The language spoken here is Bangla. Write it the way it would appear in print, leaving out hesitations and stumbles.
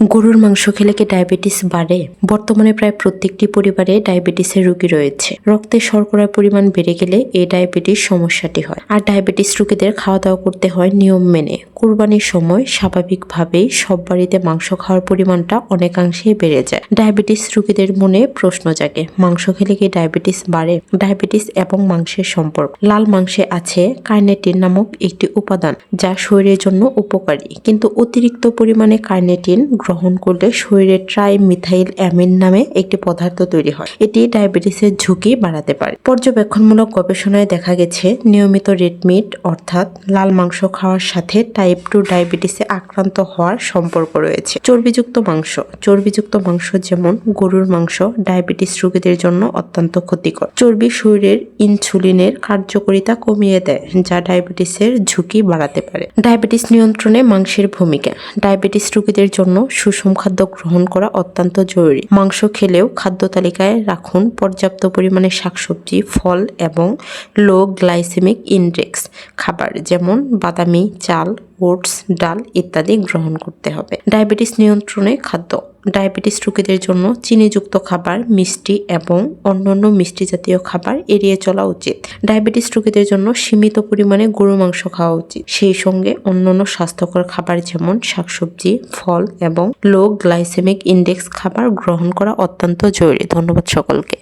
গরুর মাংস খেলে কি ডায়াবেটিস বাড়ে? বর্তমানে প্রায় প্রত্যেকটি পরিবারে ডায়াবেটিসের রোগী রয়েছে। রক্তে শর্করার পরিমাণ বেড়ে গেলে এই ডায়াবেটিস সমস্যাটি হয়। আর ডায়াবেটিস রোগীদের খাওয়া দাওয়া করতে হয় নিয়ম মেনে। কুরবানির সময় স্বাভাবিকভাবেই সব বাড়িতে মাংস খাওয়ার পরিমাণটা অনেকাংশেই বেড়ে যায়। ডায়াবেটিস রোগীদের মনে প্রশ্ন জাগে, মাংস খেলে কি ডায়াবেটিস বাড়ে? ডায়াবেটিস এবং মাংসের সম্পর্ক। লাল মাংসে আছে কার্নেটিন নামক একটি উপাদান, যা শরীরের জন্য উপকারী, কিন্তু অতিরিক্ত পরিমাণে কার্নেটিন গ্রহণ করলে শরীরে ট্রাইমিথাইল অ্যামিন নামে একটি পদার্থ তৈরি হয়। এটি ডায়াবেটিসের ঝুঁকি বাড়াতে পারে। পর্যবেক্ষণমূলক গবেষণায় দেখা গেছে নিয়মিত রেড মিট অর্থাৎ লাল মাংস খাওয়ার সাথে টাইপ 2 ডায়াবেটিসে আক্রান্ত হওয়ার সম্পর্ক রয়েছে। চর্বিযুক্ত মাংস যেমন গরুর মাংস ডায়াবেটিস রোগীদের জন্য অত্যন্ত ক্ষতিকর। চর্বি শরীরের ইনসুলিনের কার্যকারিতা কমিয়ে দেয়, যা ডায়াবেটিসের ঝুঁকি বাড়াতে পারে। ডায়াবেটিস নিয়ন্ত্রণে মাংসের ভূমিকা। ডায়াবেটিস রোগীদের জন্য সুষম খাদ্য গ্রহণ করা অত্যন্ত জরুরি। মাংস খেলেও খাদ্য তালিকায় রাখুন পর্যাপ্ত পরিমাণে শাকসবজি, ফল এবং লো গ্লাইসেমিক ইনডেক্স খাবার যেমন বাদামি, চাল, ওটস, ডাল ইত্যাদি গ্রহণ করতে হবে। ডায়াবেটিস নিয়ন্ত্রণে খাদ্য। ডায়াবেটিস রোগীদের জন্য চিনিযুক্ত খাবার, মিষ্টি এবং অন্যান্য মিষ্টি জাতীয় খাবার এড়িয়ে চলা উচিত। ডায়াবেটিস রোগীদের জন্য সীমিত পরিমাণে গরু মাংস খাওয়া উচিত। সেই সঙ্গে অন্যান্য স্বাস্থ্যকর খাবার যেমন শাকসবজি, ফল এবং লো গ্লাইসেমিক ইনডেক্স খাবার গ্রহণ করা অত্যন্ত জরুরি। ধন্যবাদ সকলকে।